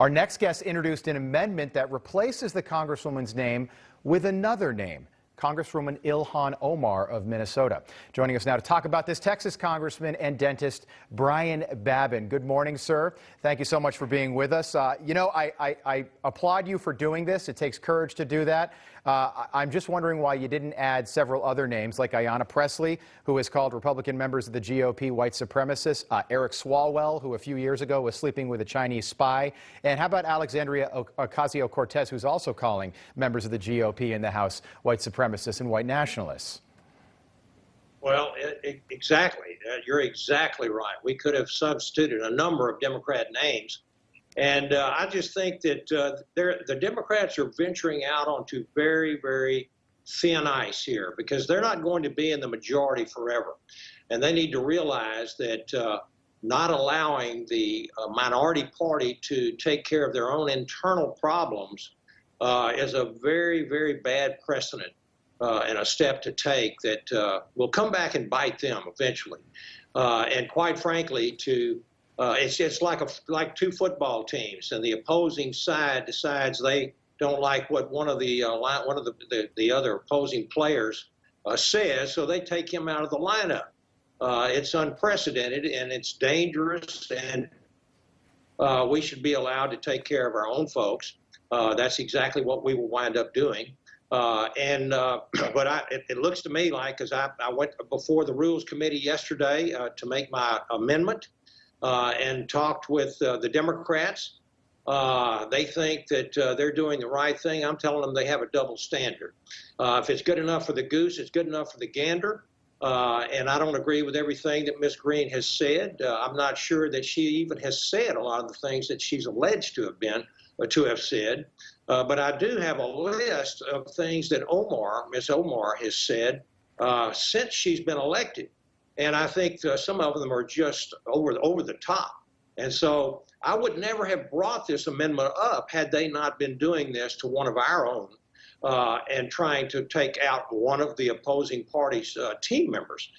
Our next guest introduced an amendment that replaces the Congresswoman's name with another name, Congresswoman Illhan Omar of Minnesota. Joining us now to talk about this, Texas Congressman and dentist Brian Babin. Good morning, sir. Thank you so much for being with us. I applaud you for doing this. It takes courage to do that. I'm just wondering why you didn't add several other names like Ayanna Pressley, who has called Republican members of the GOP white supremacists, Eric Swalwell, who a few years ago was sleeping with a Chinese spy, and how about Alexandria Ocasio-Cortez, who's also calling members of the GOP in the House white supremacists and white nationalists? Well, exactly. You're exactly right. We could have substituted a number of Democrat names. And I just think that the Democrats are venturing out onto very, very thin ice here because they're not going to be in the majority forever. And they need to realize that not allowing the minority party to take care of their own internal problems is a very, very bad precedent and a step to take that will come back and bite them eventually. And quite frankly, it's like two football teams, and the opposing side decides they don't like what one of the other opposing players says, so they take him out of the lineup. It's unprecedented and it's dangerous, and we should be allowed to take care of our own folks. That's exactly what we will wind up doing. But it looks to me like, because I went before the Rules Committee yesterday to make my amendment, and talked with the Democrats. They think that they're doing the right thing. I'm telling them they have a double standard. If it's good enough for the goose, it's good enough for the gander. And I don't agree with everything that Ms. Green has said. I'm not sure that she even has said a lot of the things that she's alleged to have said. But I do have a list of things that Ms. Omar has said since she's been elected. And I think some of them are just over the top. And so I would never have brought this amendment up had they not been doing this to one of our own and trying to take out one of the opposing party's team members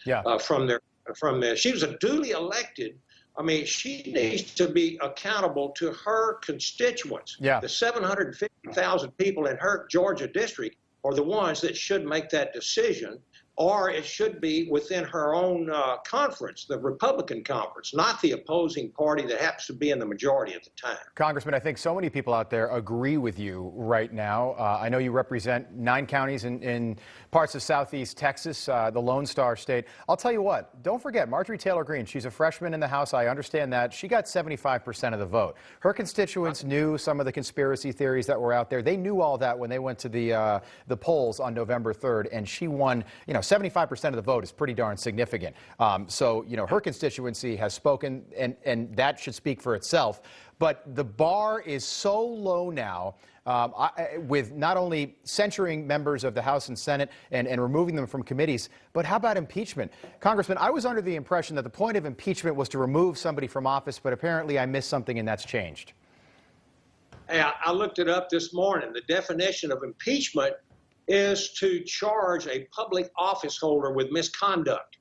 from there. She was a duly elected. I mean, she needs to be accountable to her constituents. The 750,000 people in her Georgia district are the ones that should make that decision. Or it should be within her own conference, the Republican conference, not the opposing party that happens to be in the majority at the time. Congressman, I think so many people out there agree with you right now. I know you represent 9 counties in parts of southeast Texas, the Lone Star State. I'll tell you what, don't forget Marjorie Taylor Greene. She's a freshman in the House. I understand that. She got 75% of the vote. Her constituents knew some of the conspiracy theories that were out there. They knew all that when they went to the polls on November 3rd, and she won, 75% of the vote is pretty darn significant. So, her constituency has spoken, and that should speak for itself. But the bar is so low now, with not only censuring members of the House and Senate and removing them from committees, but how about impeachment? Congressman, I was under the impression that the point of impeachment was to remove somebody from office, but apparently I missed something and that's changed. Hey, I looked it up this morning. The definition of impeachment is to charge a public office holder with misconduct.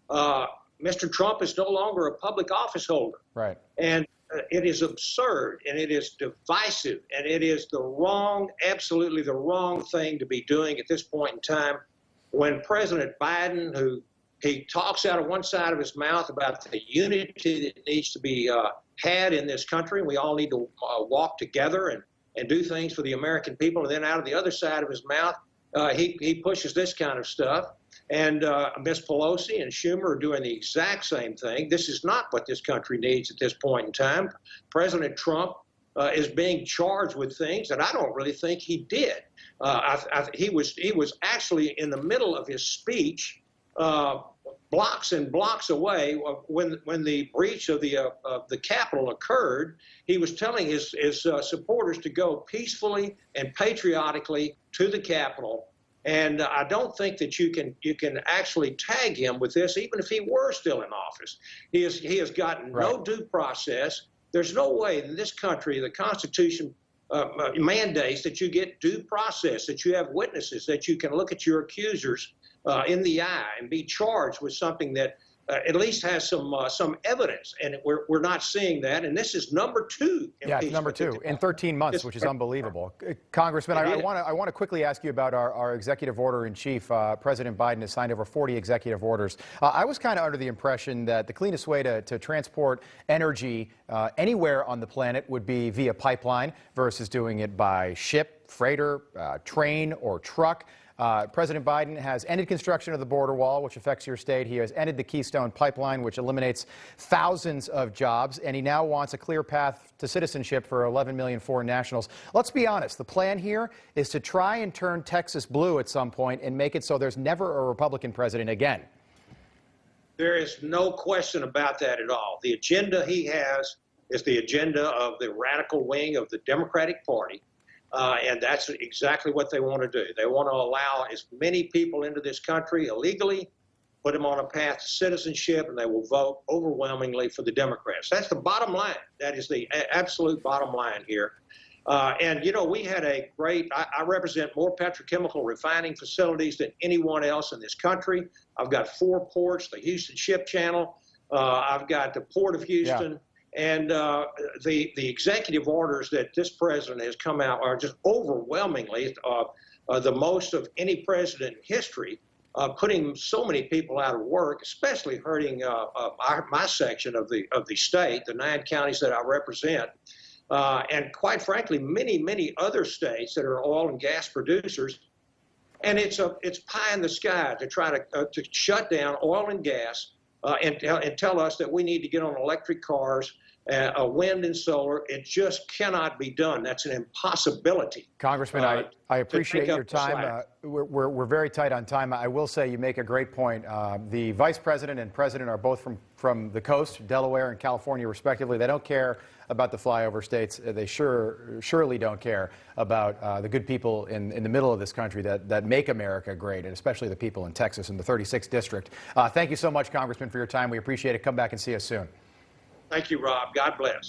Mr. Trump is no longer a public office holder. Right. And it is absurd, and it is divisive, and it is absolutely the wrong thing to be doing at this point in time when President Biden, he talks out of one side of his mouth about the unity that needs to be had in this country, and we all need to walk together and do things for the American people, and then out of the other side of his mouth, he pushes this kind of stuff. And Ms. Pelosi and Schumer are doing the exact same thing. This is not what this country needs at this point in time. President Trump is being charged with things that I don't really think he did. He was actually in the middle of his speech, blocks and blocks away when the breach of the Capitol occurred. He was telling his supporters to go peacefully and patriotically to the Capitol. And I don't think that you can actually tag him with this, even if he were still in office. He has gotten no due process. There's no way in this country the Constitution mandates that you get due process, that you have witnesses, that you can look at your accusers in the eye and be charged with something that at least has some evidence, and we're not seeing that. And this is number 2. Yeah, it's number 2 in 13 months, which is unbelievable. Congressman, I want to quickly ask you about our executive order in chief. President Biden has signed over 40 executive orders. I was kind of under the impression that the cleanest way to transport energy anywhere on the planet would be via pipeline versus doing it by ship, freighter, train, or truck. President Biden has ended construction of the border wall, which affects your state. He has ended the Keystone Pipeline, which eliminates thousands of jobs, and he now wants a clear path to citizenship for 11 million foreign nationals. Let's be honest. The plan here is to try and turn Texas blue at some point and make it so there's never a Republican president again. There is no question about that at all. The agenda he has is the agenda of the radical wing of the Democratic Party. And that's exactly what they want to do. They want to allow as many people into this country illegally, put them on a path to citizenship, and they will vote overwhelmingly for the Democrats. That's the bottom line. That is the absolute bottom line here. And, you know, we had a great, I represent more petrochemical refining facilities than anyone else in this country. I've got 4 ports, the Houston Ship Channel. I've got the Port of Houston. Yeah. And the executive orders that this president has come out are just overwhelmingly the most of any president in history, putting so many people out of work, especially hurting my section of the state, the 9 counties that I represent, and quite frankly, many other states that are oil and gas producers. And it's pie in the sky to try to shut down oil and gas. And tell us that we need to get on electric cars, wind and solar. It just cannot be done. That's an impossibility. Congressman, I appreciate your time. We're very tight on time. I will say you make a great point. The vice president and president are both from the coast, Delaware and California, respectively. They don't care about the flyover states. They surely don't care about the good people in the middle of this country that make America great, and especially the people in Texas in the 36th district. Thank you so much, Congressman, for your time. We appreciate it. Come back and see us soon. Thank you, Rob. God bless.